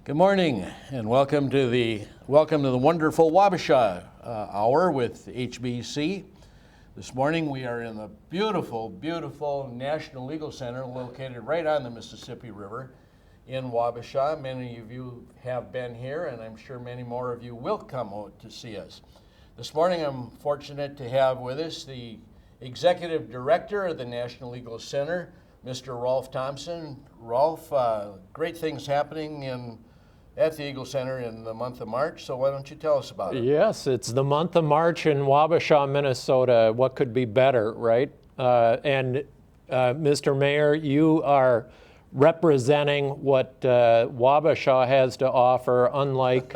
Good morning, and welcome to the wonderful Wabasha hour with HBC. This morning we are in the beautiful, beautiful National Legal Center located right on the Mississippi River in Wabasha. Many of you have been here, and I'm sure many more of you will come out to see us. This morning I'm fortunate to have with us the Executive Director of the National Legal Center, Mr. Rolf Thompson. Rolf, great things happening at the Eagle Center in the month of March, so why don't you tell us about it? Yes, it's the month of March in Wabasha, Minnesota. What could be better, right? Mr. Mayor, you are representing what Wabasha has to offer, unlike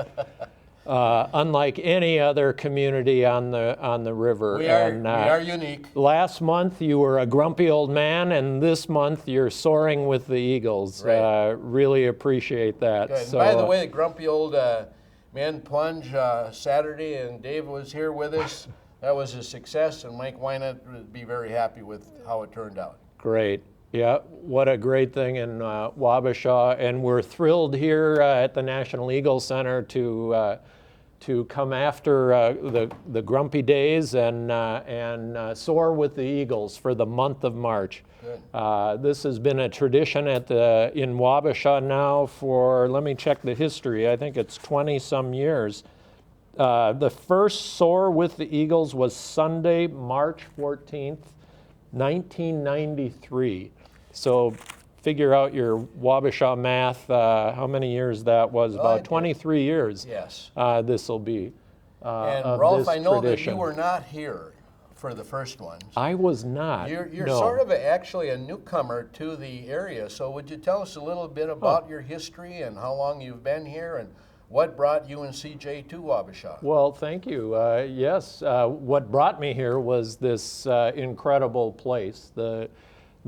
any other community on the river. We are unique. Last month you were a grumpy old man, and this month you're soaring with the Eagles. Right. Really appreciate that. Good. So, by the way, the grumpy old man plunge Saturday, and Dave was here with us. That was a success, and Mike Wynant would be very happy with how it turned out. Great. Yeah, what a great thing in Wabasha, and we're thrilled here at the National Eagle Center to come after the grumpy days and soar with the Eagles for the month of March. Good. This has been a tradition in Wabasha now for, let me check the history, I think it's 20-some years. The first soar with the Eagles was Sunday, March 14th, 1993. So figure out your Wabasha math, how many years that was, about 23 years. Yes. This will be and Rolf, I know tradition. that you were not here for the first one. I was not. You're no. sort of actually a newcomer to the area, so would you tell us a little bit about your history and how long you've been here and what brought you and CJ to Wabasha? Well, thank you. Yes, what brought me here was this incredible place, the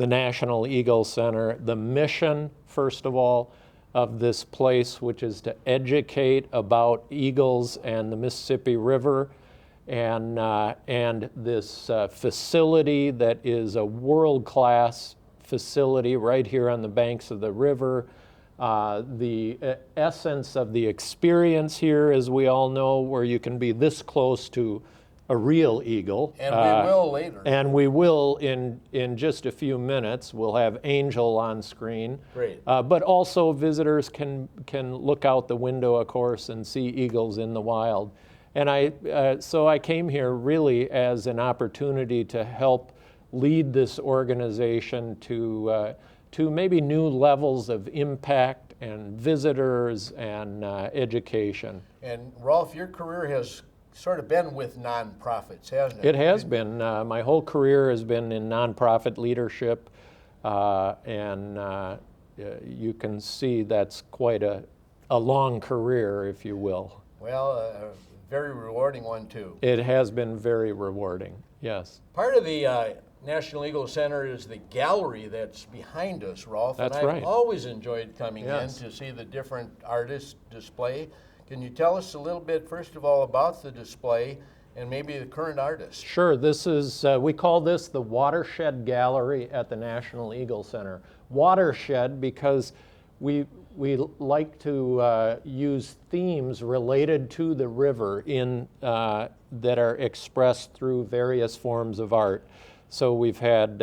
National Eagle Center. The mission, first of all, of this place, which is to educate about eagles and the Mississippi River, and this facility that is a world-class facility right here on the banks of the river. The essence of the experience here, as we all know, where you can be this close to a real eagle. And we will later. And we will in just a few minutes. We'll have Angel on screen. Great. But also visitors can look out the window, of course, and see eagles in the wild. And so I came here really as an opportunity to help lead this organization to maybe new levels of impact and visitors and education. And Rolf, your career has sort of been with nonprofits, hasn't it? It has been. My whole career has been in nonprofit leadership, and you can see that's quite a long career, if you will. Well, a very rewarding one, too. It has been very rewarding, yes. Part of the National Eagle Center is the gallery that's behind us, Rolf. That's and I've right. always enjoyed coming Yes. in to see the different artists display. Can you tell us a little bit, first of all, about the display and maybe the current artists? Sure. This is, we call this the Watershed Gallery at the National Eagle Center. Watershed because we like to use themes related to the river that are expressed through various forms of art. So we've had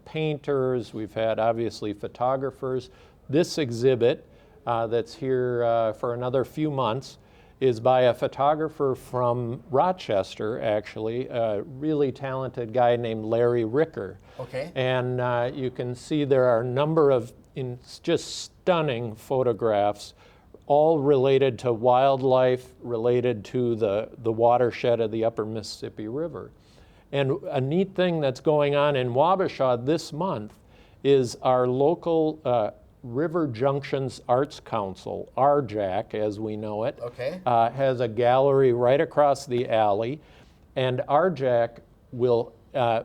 painters, we've had obviously photographers. This exhibit that's here for another few months is by a photographer from Rochester, actually, a really talented guy named Larry Ricker. Okay. And you can see there are a number of just stunning photographs, all related to wildlife, related to the watershed of the upper Mississippi River. And a neat thing that's going on in Wabasha this month is our local River Junctions Arts Council, RJAC as we know it, Okay. has a gallery right across the alley. And RJAC will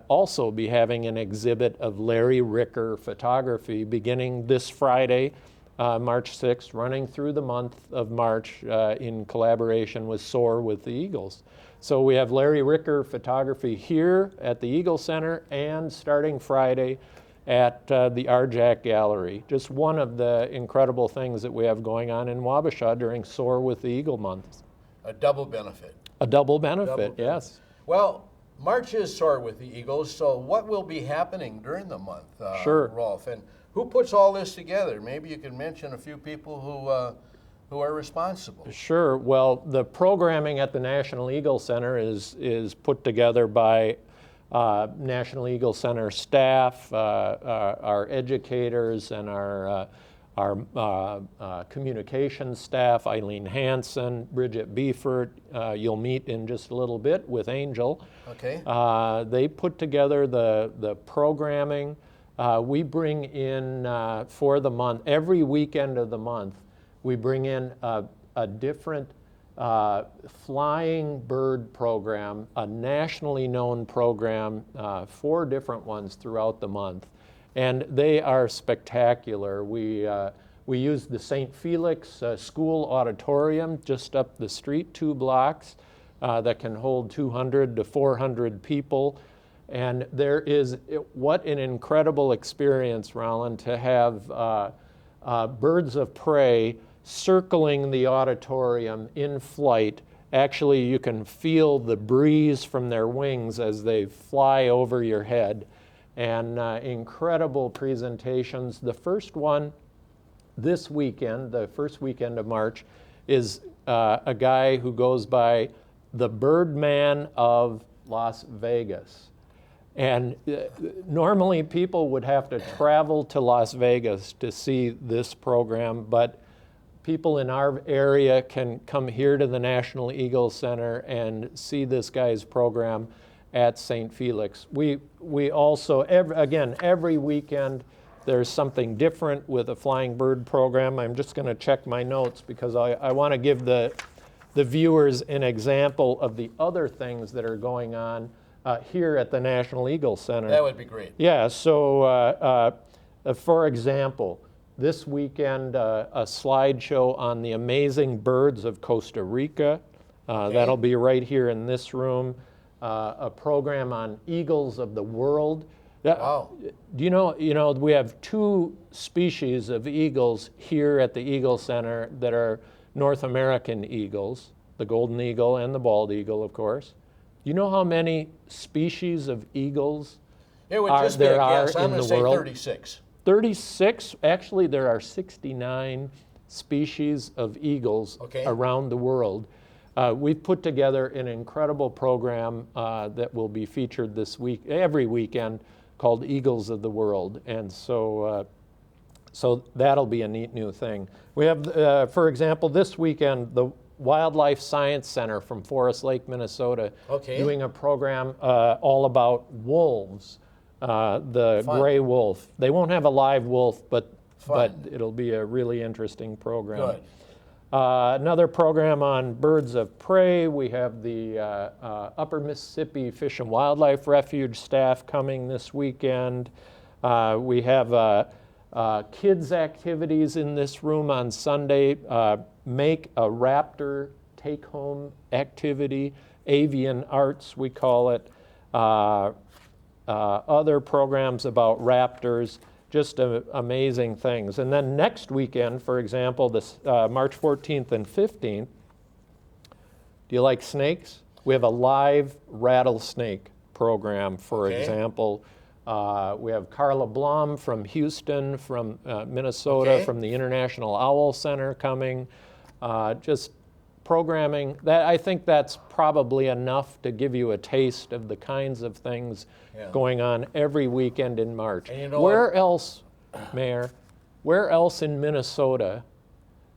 also be having an exhibit of Larry Ricker photography beginning this Friday, March 6th, running through the month of March in collaboration with Soar with the Eagles. So we have Larry Ricker photography here at the Eagle Center, and starting Friday, at the RJAC Gallery. Just one of the incredible things that we have going on in Wabasha during Soar with the Eagle month. A double benefit. A double benefit, yes. Well, March is Soar with the Eagles, so what will be happening during the month, Sure. Rolf? And who puts all this together? Maybe you can mention a few people who are responsible. Sure. Well, the programming at the National Eagle Center is put together by National Eagle Center staff, our educators, and our communications staff, Eileen Hansen, Bridget Beefert. You'll meet in just a little bit with Angel. Okay. They put together the programming. We bring in for the month, every weekend of the month, we bring in a different flying bird program, a nationally known program, 4 different ones throughout the month. And they are spectacular. We use the St. Felix School Auditorium just up the street, 2 blocks, that can hold 200 to 400 people. And there is, what an incredible experience, Roland, to have birds of prey circling the auditorium in flight. Actually, you can feel the breeze from their wings as they fly over your head. And incredible presentations. The first one this weekend, the first weekend of March, is a guy who goes by the Birdman of Las Vegas. And normally people would have to travel to Las Vegas to see this program, but people in our area can come here to the National Eagle Center and see this guy's program at St. Felix. We also, every weekend, there's something different with a flying bird program. I'm just going to check my notes because I want to give the viewers an example of the other things that are going on here at the National Eagle Center. That would be great. Yeah, so for example, this weekend, a slideshow on the amazing birds of Costa Rica. That'll be right here in this room. A program on eagles of the world. Wow. Do you know, we have 2 species of eagles here at the Eagle Center that are North American eagles, the golden eagle and the bald eagle, of course. Do you know how many species of eagles It would just be a there guess. are I'm in going the to say world? 36. 36, actually there are 69 species of eagles around the world. We've put together an incredible program that will be featured this week, every weekend, called Eagles of the World. And so, so that'll be a neat new thing. We have, for example, this weekend, the Wildlife Science Center from Forest Lake, Minnesota, doing a program all about wolves. The gray wolf. They won't have a live wolf, but it'll be a really interesting program. Good. Another program on birds of prey. We have the Upper Mississippi Fish and Wildlife Refuge staff coming this weekend. We have kids activities in this room on Sunday. Make a raptor take-home activity, avian arts we call it. Other programs about raptors, just amazing things. And then next weekend, for example, this March 14th and 15th, do you like snakes? We have a live rattlesnake program, for example. We have Carla Blum from Houston, from Minnesota, from the International Owl Center coming. Just programming, that I think that's probably enough to give you a taste of the kinds of things going on every weekend in March. And you know where else, Mayor, where else in Minnesota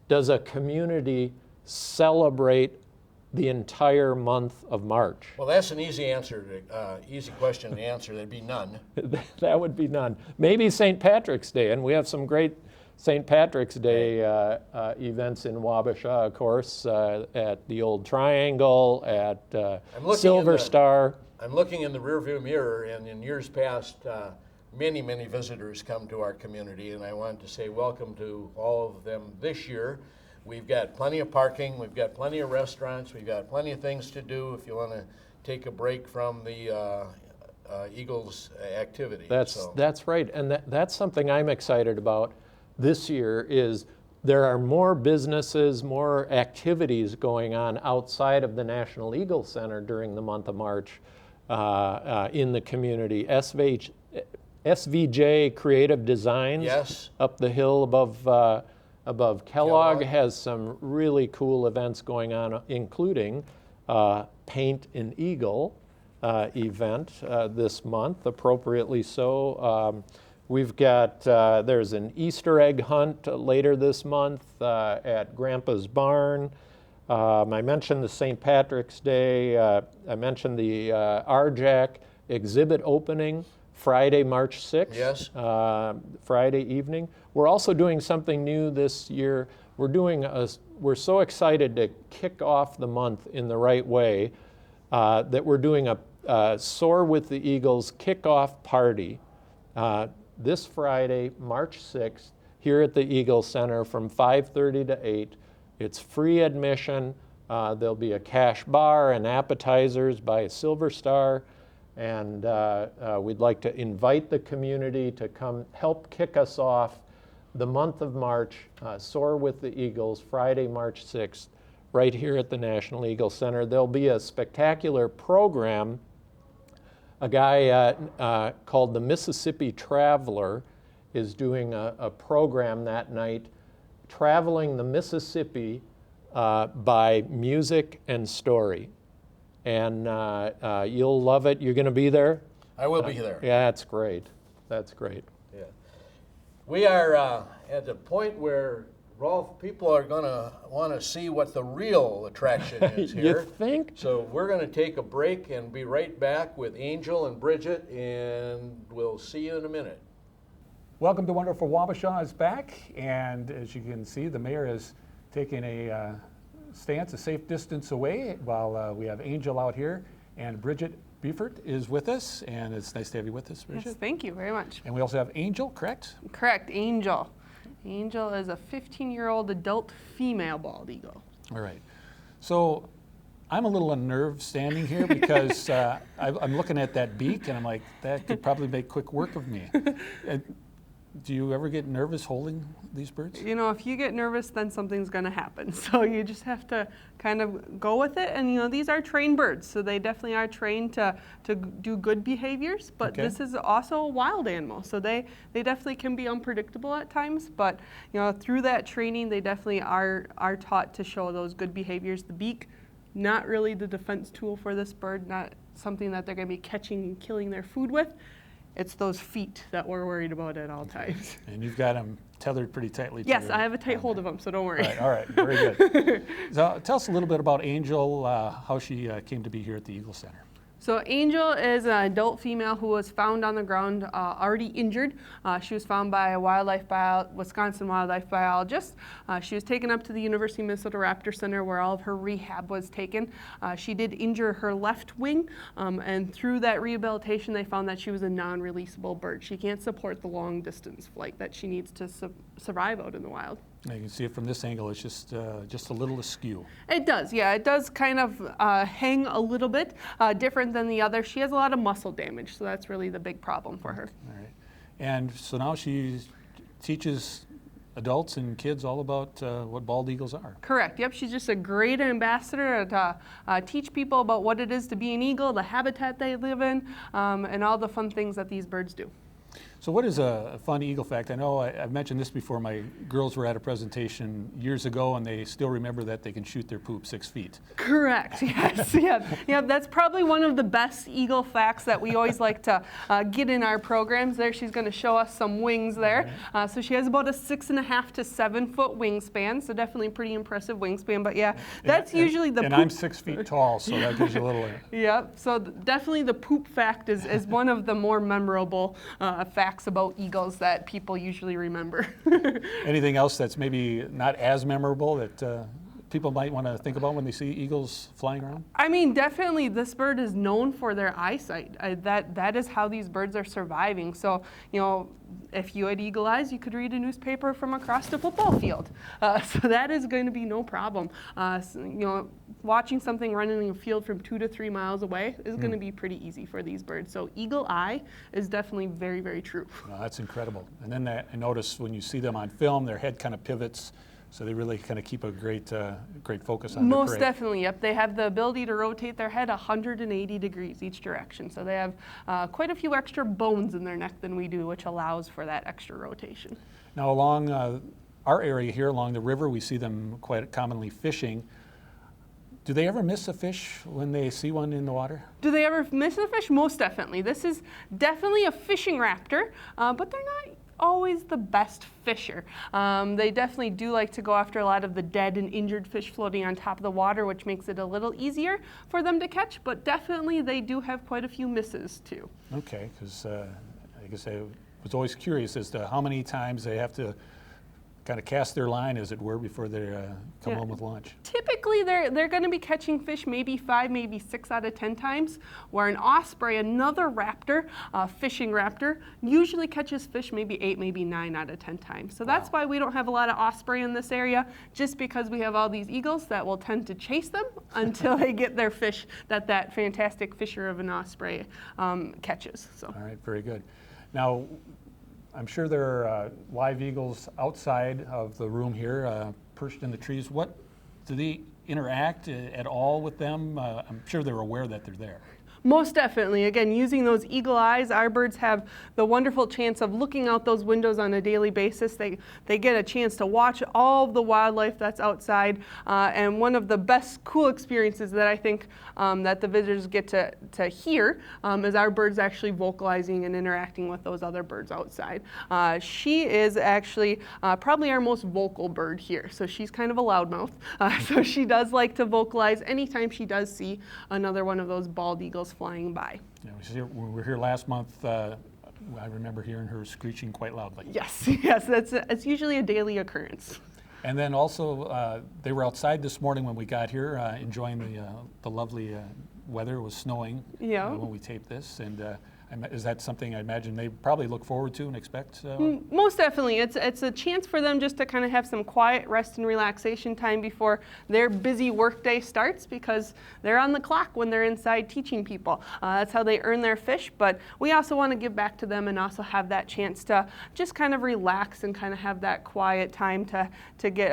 does a community celebrate the entire month of March? Well, that's an easy answer, easy question to answer. There'd be none. That would be none. Maybe St. Patrick's Day, and we have some great St. Patrick's Day events in Wabasha, of course, at the Old Triangle, at Silver Star. I'm looking in the rearview mirror, and in years past, many, many visitors come to our community, and I want to say welcome to all of them this year. We've got plenty of parking, we've got plenty of restaurants, we've got plenty of things to do if you want to take a break from the Eagles activity. That's right, and that's something I'm excited about this year is there are more businesses, more activities going on outside of the National Eagle Center during the month of March in the community. SVJ Creative Designs Yes. up the hill above Kellogg has some really cool events going on, including Paint an Eagle event this month, appropriately so. We've got, there's an Easter egg hunt later this month at Grandpa's Barn. I mentioned the St. Patrick's Day. I mentioned the RJAC exhibit opening Friday, March 6th. Yes. Friday evening. We're also doing something new this year. We're so excited to kick off the month in the right way that we're doing a Soar with the Eagles kickoff party this Friday, March 6th, here at the Eagle Center from 5:30 to 8. It's free admission. There'll be a cash bar and appetizers by Silver Star. And we'd like to invite the community to come help kick us off the month of March, Soar with the Eagles, Friday, March 6th, right here at the National Eagle Center. There'll be a spectacular program. A guy called the Mississippi Traveler is doing a program that night, traveling the Mississippi by music and story. And you'll love it. You're going to be there? I will be there. Yeah, that's great. That's great. Yeah. We are at the point where, Rolf, people are going to want to see what the real attraction is here. You think? So we're going to take a break and be right back with Angel and Bridget, and we'll see you in a minute. Welcome to Wonderful Wabasha is back, and as you can see, the mayor is taking a stance a safe distance away while we have Angel out here, and Bridget Beefert is with us, and it's nice to have you with us, Bridget. Yes, thank you very much. And we also have Angel, correct? Correct, Angel. Angel is a 15-year-old adult female bald eagle. All right. So I'm a little unnerved standing here because I'm looking at that beak, and I'm like, that could probably make quick work of me. Do you ever get nervous holding these birds? You know, if you get nervous, then something's going to happen. So you just have to kind of go with it. And, you know, these are trained birds, so they definitely are trained to do good behaviors. But this is also a wild animal, so they definitely can be unpredictable at times. But, you know, through that training, they definitely are taught to show those good behaviors. The beak, not really the defense tool for this bird, not something that they're going to be catching and killing their food with. It's those feet that we're worried about at all times. And you've got them tethered pretty tightly. Yes, I have a tight hold of them, so don't worry. All right, very good. So tell us a little bit about Angel, how she came to be here at the Eagle Center. So Angel is an adult female who was found on the ground already injured. She was found by a Wisconsin wildlife biologist. She was taken up to the University of Minnesota Raptor Center where all of her rehab was taken. She did injure her left wing, and through that rehabilitation they found that she was a non-releasable bird. She can't support the long distance flight that she needs to survive out in the wild. Now you can see it from this angle, it's just a little askew. It does, yeah. It does kind of hang a little bit different than the other. She has a lot of muscle damage, so that's really the big problem for her. All right. And so now she teaches adults and kids all about what bald eagles are. Correct, yep. She's just a great ambassador to teach people about what it is to be an eagle, the habitat they live in, and all the fun things that these birds do. So what is a fun eagle fact? I know I've mentioned this before. My girls were at a presentation years ago, and they still remember that they can shoot their poop 6 feet. Correct, yes. Yeah, that's probably one of the best eagle facts that we always like to get in our programs. There, she's going to show us some wings there. So she has about a 6.5 to 7 foot wingspan, so definitely pretty impressive wingspan. But yeah, that's usually the And poop. I'm 6 feet tall, so that gives you a little... Yep, so definitely the poop fact is one of the more memorable facts about eagles that people usually remember. Anything else that's maybe not as memorable that people might want to think about when they see eagles flying around? I mean, definitely this bird is known for their eyesight. That is how these birds are surviving. So, you know, if you had eagle eyes, you could read a newspaper from across the football field. So that is going to be no problem. So, you know, watching something running in a field from 2 to 3 miles away is going to be pretty easy for these birds. So eagle eye is definitely very, very true. That's incredible. And then I notice when you see them on film, their head kind of pivots. So they really kind of keep a great focus on their prey. Most definitely, yep. They have the ability to rotate their head 180 degrees each direction. So they have quite a few extra bones in their neck than we do, which allows for that extra rotation. Now along our area here, along the river, we see them quite commonly fishing. Do they ever miss a fish when they see one in the water? Do they ever miss a fish? Most definitely. This is definitely a fishing raptor, but they're not always the best fisher. They definitely do like to go after a lot of the dead and injured fish floating on top of the water, which makes it a little easier for them to catch, but definitely they do have quite a few misses too. Okay, because I guess I was always curious as to how many times they have to kind of cast their line, as it were, before they come home with lunch. Typically, they're going to be catching fish maybe 5, maybe 6 out of 10 times, where an osprey, another raptor, fishing raptor, usually catches fish maybe 8, maybe 9 out of 10 times. So that's why we don't have a lot of osprey in this area, just because we have all these eagles that will tend to chase them until they get their fish that fantastic fisher of an osprey catches. So. All right, very good. Now, I'm sure there are live eagles outside of the room here, perched in the trees. Do they interact at all with them? I'm sure they're aware that they're there. Most definitely. Again, using those eagle eyes, our birds have the wonderful chance of looking out those windows on a daily basis. They get a chance to watch all of the wildlife that's outside. And one of the best cool experiences that I think that the visitors get to hear is our birds actually vocalizing and interacting with those other birds outside. She is actually probably our most vocal bird here. So she's kind of a loudmouth. So she does like to vocalize anytime she does see another one of those bald eagles flying by. Yeah, when we were here last month, I remember hearing her screeching quite loudly. Yes, it's usually a daily occurrence. And then also, they were outside this morning when we got here, enjoying the lovely weather. It was snowing when we taped this, and is that something I imagine they probably look forward to and expect? Most definitely. It's a chance for them just to kind of have some quiet rest and relaxation time before their busy workday starts, because they're on the clock when they're inside teaching people. That's how they earn their fish, but we also want to give back to them and also have that chance to just kind of relax and kind of have that quiet time to get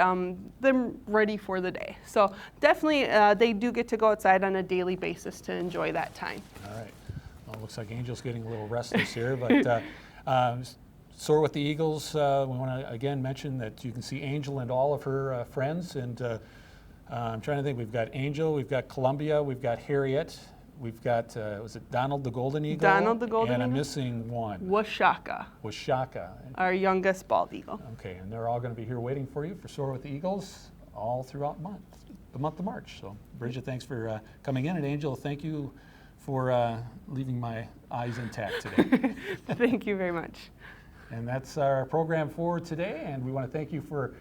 them ready for the day. So definitely they do get to go outside on a daily basis to enjoy that time. All right. Well, it looks like Angel's getting a little restless here, but Soar with the Eagles, we want to again mention that you can see Angel and all of her friends, and I'm trying to think, we've got Angel, we've got Columbia, we've got Harriet, we've got, was it Donald the Golden Eagle? Donald the Golden Eagle? And I'm Eagle? missing one. Wabasha, our youngest bald eagle. Okay, and they're all going to be here waiting for you for Soar with the Eagles all throughout the month of March. So Bridget, thanks for coming in, and Angel, thank you for leaving my eyes intact today. Thank you very much. And that's our program for today, and we want to thank you for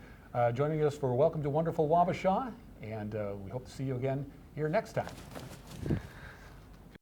joining us for Welcome to Wonderful Wabasha, and we hope to see you again here next time.